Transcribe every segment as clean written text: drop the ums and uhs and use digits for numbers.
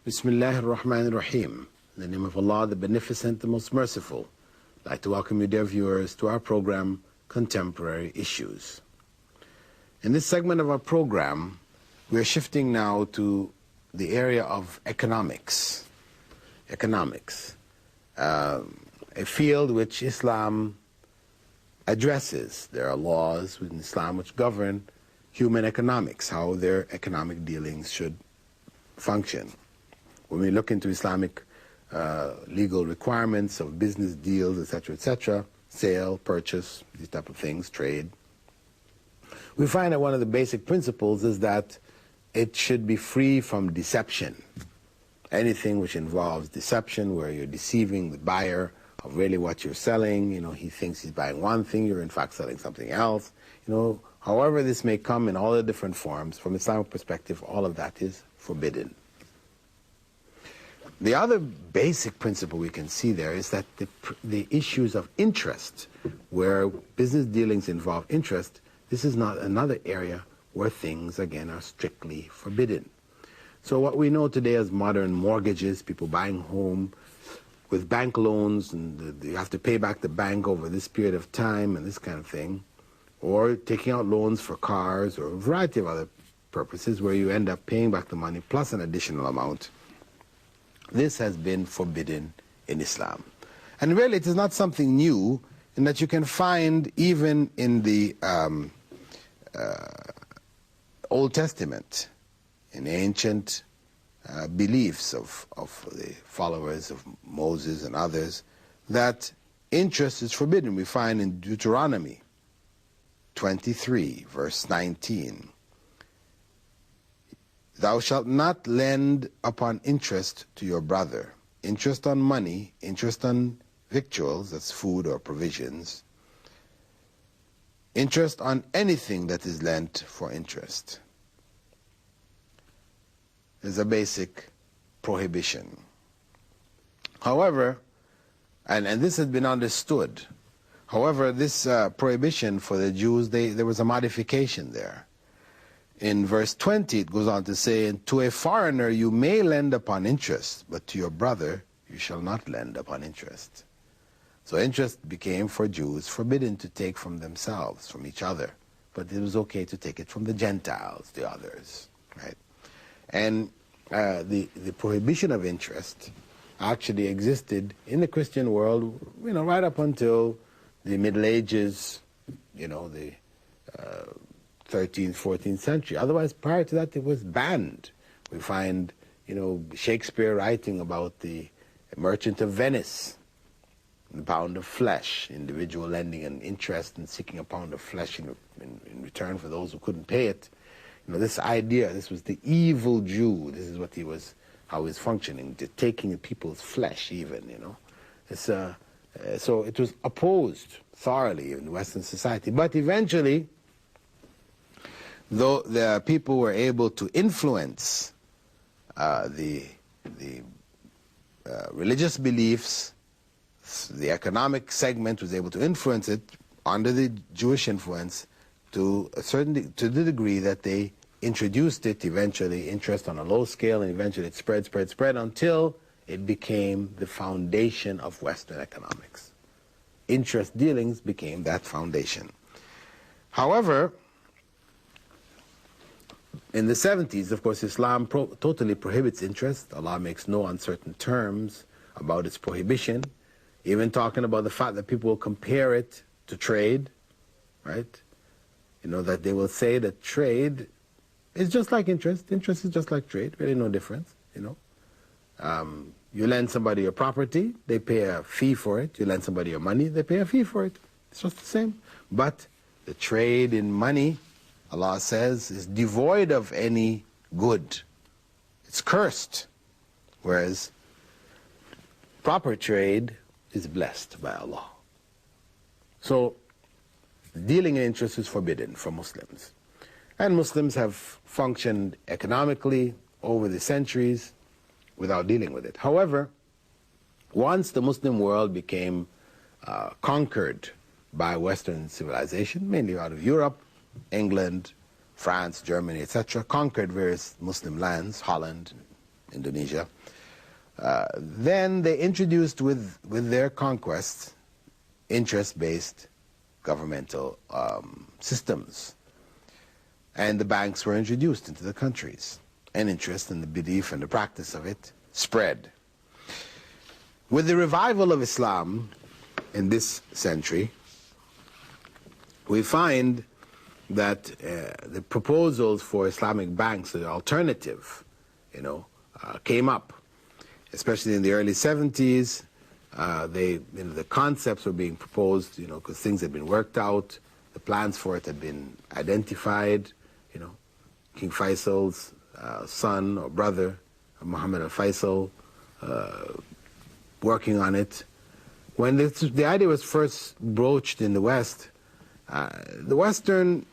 Bismillah ar-Rahman ar-Rahim. In the name of Allah, the Beneficent, the Most Merciful. I'd like to welcome you, dear viewers, to our program, Contemporary Issues. In this segment of our program, we are shifting now to the area of economics. Economics, a field which Islam addresses. There are laws within Islam which govern human economics, how their economic dealings should function. When we look into Islamic legal requirements of business deals, etc., sale, purchase, these type of things, trade, we find that one of the basic principles is that it should be free from deception. Anything which involves deception, where you're deceiving the buyer of really what you're selling, he thinks he's buying one thing, you're in fact selling something else. However this may come in all the different forms, from Islamic perspective, all of that is forbidden. The other basic principle we can see there is that the issues of interest, where business dealings involve interest, this is not another area where things, again, are strictly forbidden. So what we know today as modern mortgages, people buying home with bank loans, and you have to pay back the bank over this period of time and this kind of thing, or taking out loans for cars or a variety of other purposes where you end up paying back the money plus an additional amount. This has been forbidden in Islam. And really it is not something new, in that you can find even in the Old Testament, in ancient beliefs of the followers of Moses and others, that interest is forbidden. We find in Deuteronomy 23, verse 19, "Thou shalt not lend upon interest to your brother," interest on money, interest on victuals, that's food or provisions, interest on anything that is lent for interest. There's a basic prohibition. However, and this has been understood, however, this prohibition for the Jews, there was a modification there. In verse 20 it goes on to say, "And to a foreigner you may lend upon interest, but to your brother you shall not lend upon interest." So interest became for Jews forbidden to take from themselves, from each other, but it was okay to take it from the Gentiles, the others, right? And the prohibition of interest actually existed in the Christian world, right up until the Middle Ages, the 13th, 14th century. Otherwise, prior to that, it was banned. We find, Shakespeare writing about the Merchant of Venice, the pound of flesh, individual lending an interest and seeking a pound of flesh in return for those who couldn't pay it. This idea, this was the evil Jew. This is what how he was functioning, taking people's flesh even, so it was opposed thoroughly in Western society. But eventually, though the people were able to influence the religious beliefs, the economic segment was able to influence it under the Jewish influence to the degree that they introduced it eventually, interest on a low scale, and eventually it spread until it became the foundation of Western economics. Interest dealings became that foundation. However, in the 70s, of course, Islam totally prohibits interest. Allah makes no uncertain terms about its prohibition, even talking about the fact that people will compare it to trade, right? That they will say that trade is just like interest. Interest is just like trade, really no difference, You lend somebody your property, they pay a fee for it. You lend somebody your money, they pay a fee for it. It's just the same. But the trade in money, Allah says, is devoid of any good. It's cursed. Whereas proper trade is blessed by Allah. So dealing in interest is forbidden for Muslims. And Muslims have functioned economically over the centuries without dealing with it. However, once the Muslim world became conquered by Western civilization, mainly out of Europe, England, France, Germany, etc., conquered various Muslim lands, Holland, Indonesia. Then they introduced with their conquest interest-based governmental systems. And the banks were introduced into the countries. And interest and the belief and the practice of it spread. With the revival of Islam in this century, we find that the proposals for Islamic banks, the alternative, came up, especially in the early 70s. The concepts were being proposed, because things had been worked out, the plans for it had been identified. King Faisal's son or brother, Muhammad al-Faisal, working on it. When the idea was first broached in the West, the Western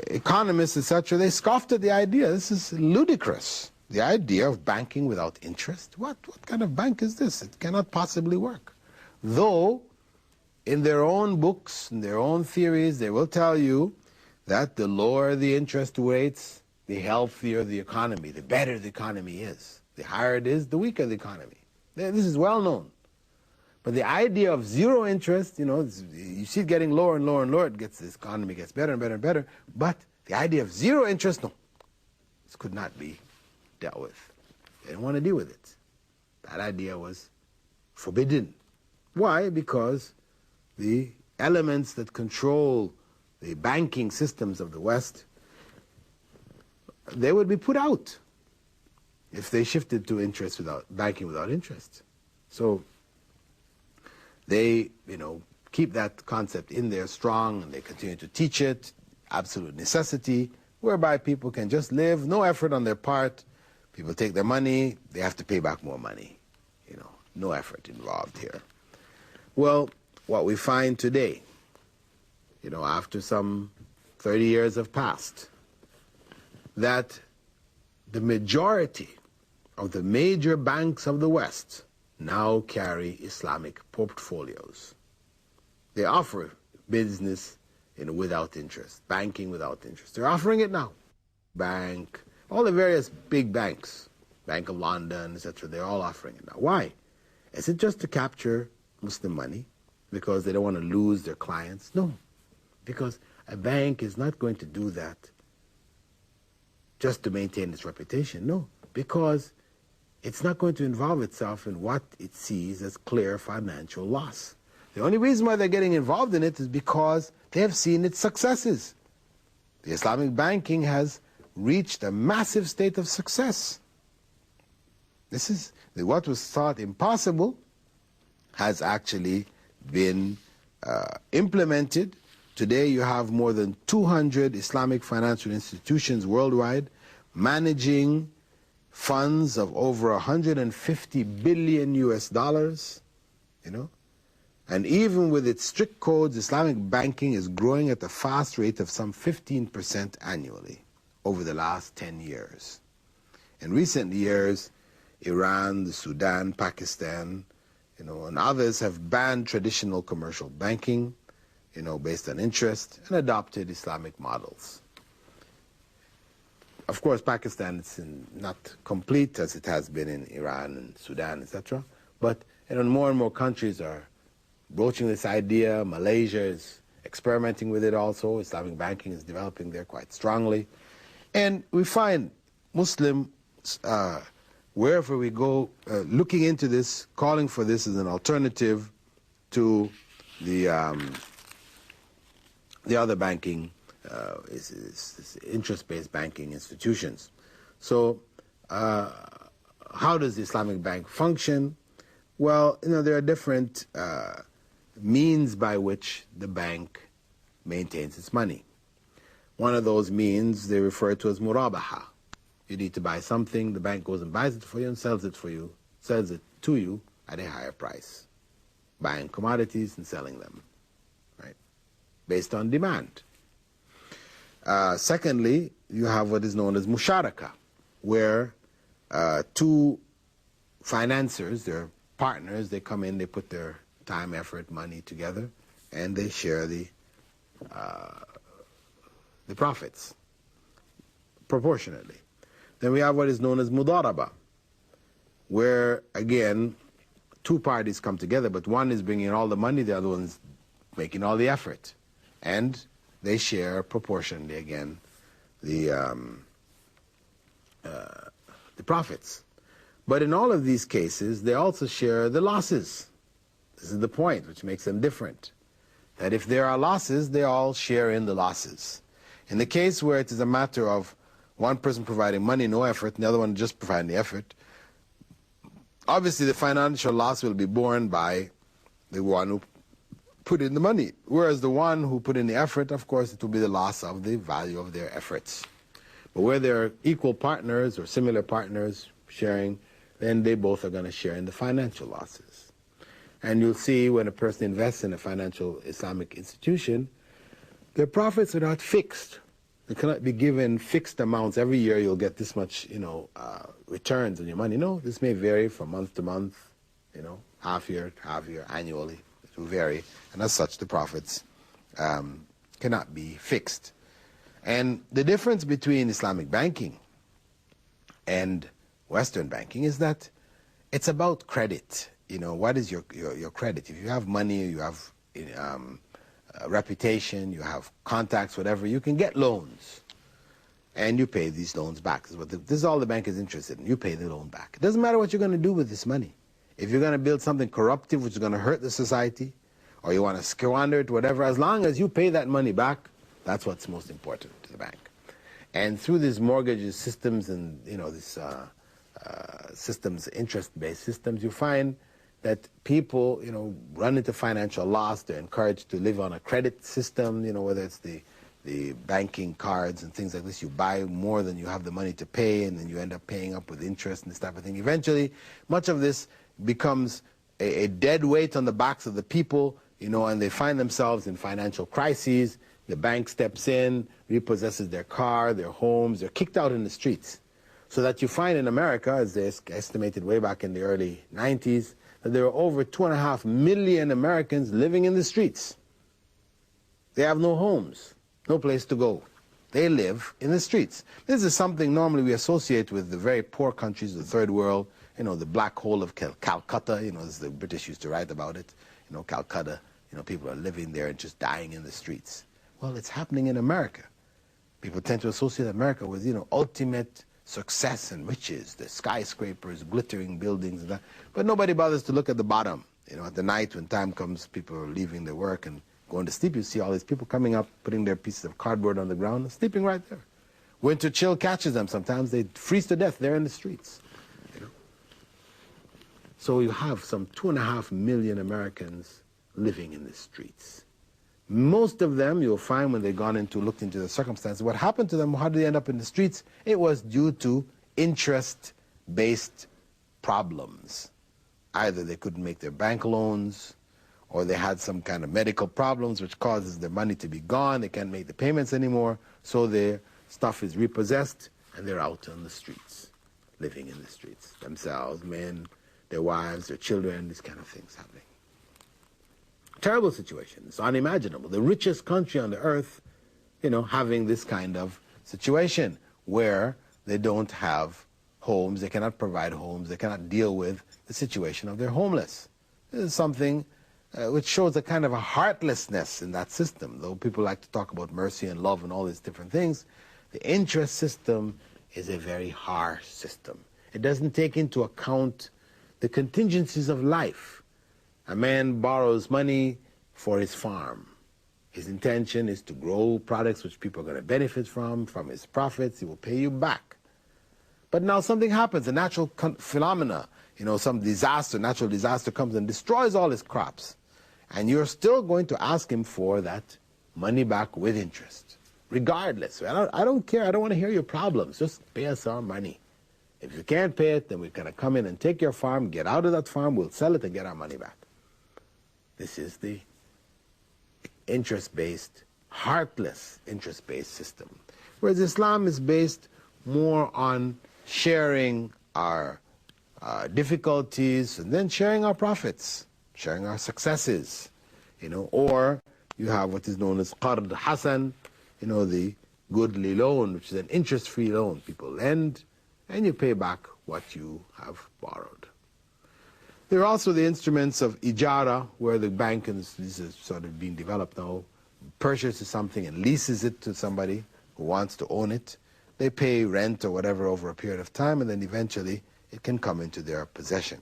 economists, etc., they scoffed at the idea. This is ludicrous. The idea of banking without interest? What kind of bank is this? It cannot possibly work. Though, in their own books, in their own theories, they will tell you that the lower the interest rates, the healthier the economy, the better the economy is. The higher it is, the weaker the economy. This is well known. But the idea of zero interest, you see it getting lower and lower and lower. This economy gets better and better and better. But the idea of zero interest, no. This could not be dealt with. They didn't want to deal with it. That idea was forbidden. Why? Because the elements that control the banking systems of the West, they would be put out if they shifted to banking without interest. So they, keep that concept in there strong, and they continue to teach it, absolute necessity, whereby people can just live, no effort on their part. People take their money, they have to pay back more money. No effort involved here. Well, what we find today, after some 30 years have passed, that the majority of the major banks of the West now carry Islamic portfolios. They offer business without interest, banking without interest. They're offering it now. Bank, all the various big banks, Bank of London, etc., they're all offering it now. Why? Is it just to capture Muslim money because they don't want to lose their clients? No, because a bank is not going to do that just to maintain its reputation. No, because it's not going to involve itself in what it sees as clear financial loss. The only reason why they're getting involved in it is because they have seen its successes. The Islamic banking has reached a massive state of success. This is what was thought impossible has actually been implemented. Today you have more than 200 Islamic financial institutions worldwide managing funds of over 150 billion US dollars, And even with its strict codes, Islamic banking is growing at a fast rate of some 15% annually over the last 10 years. In recent years, Iran, the Sudan, Pakistan, and others have banned traditional commercial banking, based on interest, and adopted Islamic models. Of course, Pakistan is not complete as it has been in Iran and Sudan, etc. But more and more countries are broaching this idea. Malaysia is experimenting with it also. Islamic banking is developing there quite strongly. And we find Muslims, wherever we go, looking into this, calling for this as an alternative to the other banking, is interest-based banking institutions. So how does the Islamic bank function? Well, there are different means by which the bank maintains its money. One of those means they refer to as murabaha. You need to buy something, the bank goes and buys it for you and sells it to you at a higher price. Buying commodities and selling them, right? Based on demand. Secondly, you have what is known as musharaka, where two financiers, they're partners, they come in, they put their time, effort, money together, and they share the profits proportionately. Then we have what is known as mudaraba, where, again, two parties come together, but one is bringing all the money, the other one's making all the effort. And they share proportionally, again, the profits. But in all of these cases, they also share the losses. This is the point which makes them different. That if there are losses, they all share in the losses. In the case where it is a matter of one person providing money, no effort, and the other one just providing the effort, obviously the financial loss will be borne by the one who put in the money. Whereas the one who put in the effort, of course, it will be the loss of the value of their efforts. But where they're equal partners or similar partners sharing, then they both are going to share in the financial losses. And you'll see when a person invests in a financial Islamic institution, their profits are not fixed. They cannot be given fixed amounts. Every year you'll get this much, returns on your money. No, this may vary from month to month, half year, annually. It will vary. And as such, the profits cannot be fixed. And the difference between Islamic banking and Western banking is that it's about credit. What is your credit? If you have money, you have reputation, you have contacts, whatever, you can get loans. And you pay these loans back. This is all the bank is interested in. You pay the loan back. It doesn't matter what you're going to do with this money. If you're going to build something corruptive which is going to hurt the society, or you want to squander it, whatever, as long as you pay that money back, that's what's most important to the bank. And through these mortgages systems and this systems, interest-based systems, you find that people run into financial loss. They're encouraged to live on a credit system, whether it's the banking cards and things like this. You buy more than you have the money to pay, and then you end up paying up with interest and this type of thing. Eventually, much of this becomes a dead weight on the backs of the people, and they find themselves in financial crises. The bank steps in, repossesses their car, their homes. They're kicked out in the streets. So that you find in America, as they estimated way back in the early 90s, that there are over 2.5 million Americans living in the streets. They have no homes, no place to go. They live in the streets. This is something normally we associate with the very poor countries of the third world, the black hole of Calcutta, as the British used to write about it, Calcutta, people are living there and just dying in the streets. Well, it's happening in America. People tend to associate America with, ultimate success and riches, the skyscrapers, glittering buildings, and that. But nobody bothers to look at the bottom. At the night when time comes, people are leaving their work and going to sleep. You see all these people coming up, putting their pieces of cardboard on the ground, and sleeping right there. Winter chill catches them sometimes. They freeze to death there in the streets. So you have some 2.5 million Americans living in the streets. Most of them, you'll find when they've looked into the circumstances, what happened to them, how did they end up in the streets? It was due to interest-based problems. Either they couldn't make their bank loans, or they had some kind of medical problems which causes their money to be gone. They can't make the payments anymore, so their stuff is repossessed, and they're out on the streets, living in the streets. Themselves, men, their wives, their children, these kind of things happening. Terrible situation. It's unimaginable. The richest country on the earth, having this kind of situation where they don't have homes, they cannot provide homes, they cannot deal with the situation of their homeless. This is something which shows a kind of a heartlessness in that system. Though people like to talk about mercy and love and all these different things, the interest system is a very harsh system. It doesn't take into account the contingencies of life. A man borrows money for his farm. His intention is to grow products which people are going to benefit from his profits. He will pay you back. But now something happens, a natural phenomena, some natural disaster comes and destroys all his crops. And you're still going to ask him for that money back with interest, regardless. I don't care. I don't want to hear your problems. Just pay us our money. If you can't pay it, then we're going to come in and take your farm, get out of that farm, we'll sell it and get our money back. This is the interest-based, heartless interest-based system. Whereas Islam is based more on sharing our difficulties and then sharing our profits, sharing our successes, or you have what is known as Qard Hasan, the goodly loan, which is an interest-free loan. People lend and you pay back what you have borrowed. There are also the instruments of ijara, where the bank, and this is sort of being developed now, purchases something and leases it to somebody who wants to own it. They pay rent or whatever over a period of time, and then eventually it can come into their possession.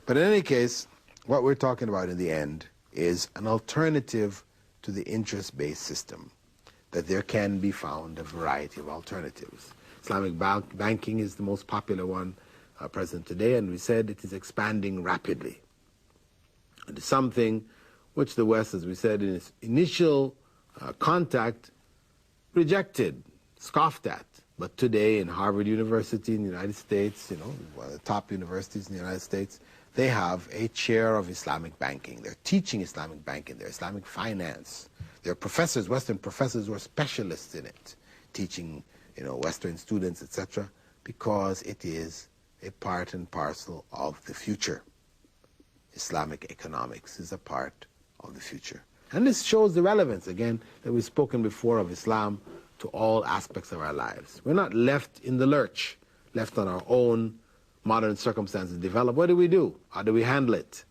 But in any case, what we're talking about in the end is an alternative to the interest-based system, that there can be found a variety of alternatives. Islamic banking is the most popular one present today, and we said it is expanding rapidly. It is something which the West, as we said in its initial contact, rejected, scoffed at. But today in Harvard University in the United States, one of the top universities in the United States, they have a chair of Islamic banking. They're teaching Islamic banking, they're Islamic finance. There are professors, Western professors who are specialists in it, teaching Western students, etc., because it is a part and parcel of the future. Islamic economics is a part of the future. And this shows the relevance, again, that we've spoken before of Islam to all aspects of our lives. We're not left in the lurch, left on our own. Modern circumstances develop. What do? How do we handle it?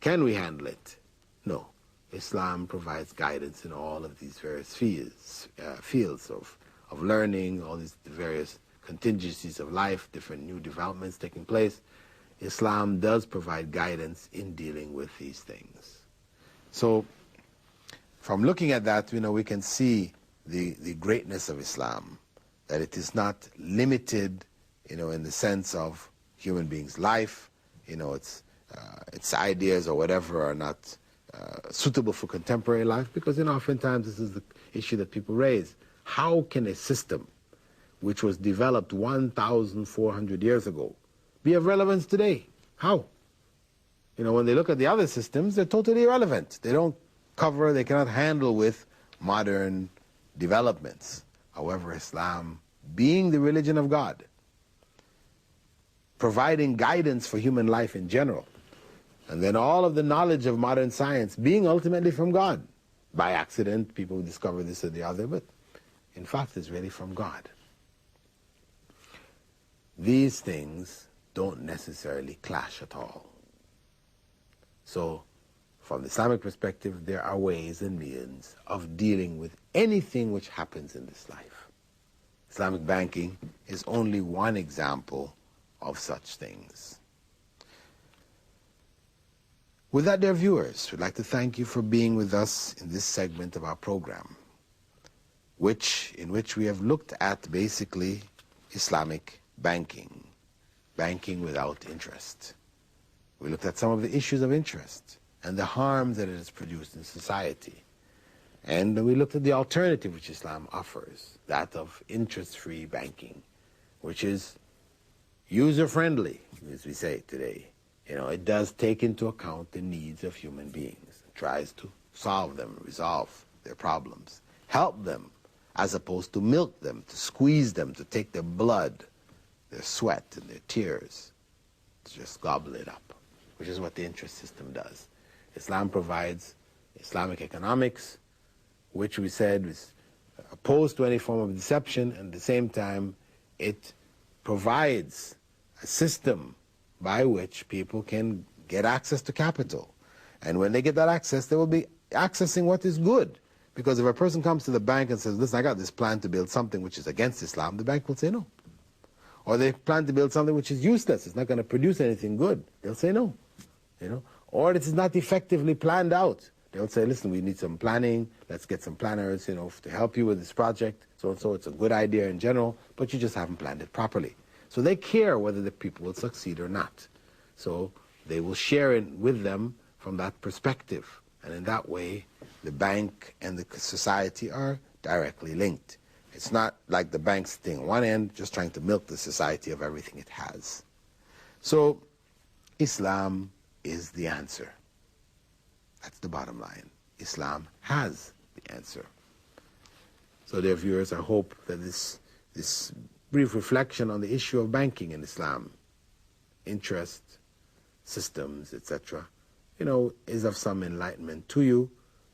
Can we handle it? No. Islam provides guidance in all of these various fields of learning, all these various contingencies of life, different new developments taking place. Islam does provide guidance in dealing with these things. So from looking at that, we can see the greatness of Islam, that it is not limited, in the sense of human beings' life, its ideas or whatever are not suitable for contemporary life, because oftentimes this is the issue that people raise. How can a system which was developed 1,400 years ago be of relevance today? How? When they look at the other systems, they're totally irrelevant. They cannot handle with modern developments. However, Islam, being the religion of God, providing guidance for human life in general, and then all of the knowledge of modern science being ultimately from God. By accident, people discover this or the other, but in fact it's really from God. These things don't necessarily clash at all. So, from the Islamic perspective, there are ways and means of dealing with anything which happens in this life. Islamic banking is only one example of such things. With that, dear viewers, we'd like to thank you for being with us in this segment of our program, in which we have looked at basically Islamic banking without interest. We looked at some of the issues of interest and the harm that it has produced in society. And we looked at the alternative which Islam offers, that of interest-free banking, which is user-friendly, as we say today. It does take into account the needs of human beings. It tries to solve them, resolve their problems, help them, as opposed to milk them, to squeeze them, to take their blood, their sweat, and their tears, to just gobble it up, which is what the interest system does. Islam provides Islamic economics, which we said is opposed to any form of deception, and at the same time it provides a system by which people can get access to capital. And when they get that access, they will be accessing what is good. Because if a person comes to the bank and says, listen, I got this plan to build something which is against Islam, the bank will say no. Or they plan to build something which is useless, it's not going to produce anything good, they'll say no. Or it is not effectively planned out. They'll say, listen, we need some planning, let's get some planners, to help you with this project. So it's a good idea in general, but you just haven't planned it properly. So they care whether the people will succeed or not. So they will share it with them from that perspective. And in that way, the bank and the society are directly linked. It's not like the bank sitting on one end, just trying to milk the society of everything it has. So Islam is the answer. That's the bottom line. Islam has the answer. So dear viewers, I hope that this brief reflection on the issue of banking in Islam, interest, systems, etc., is of some enlightenment to you.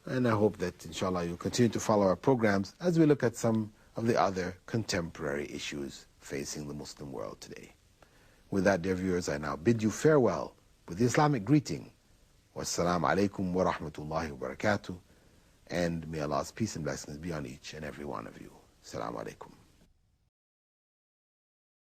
And I hope that, inshallah, you'll continue to follow our programs as we look at some of the other contemporary issues facing the Muslim world today. With that, dear viewers, I now bid you farewell with the Islamic greeting. Wassalamu alaikum wa rahmatullahi wa barakatuh. And may Allah's peace and blessings be on each and every one of you. Assalamu alaikum.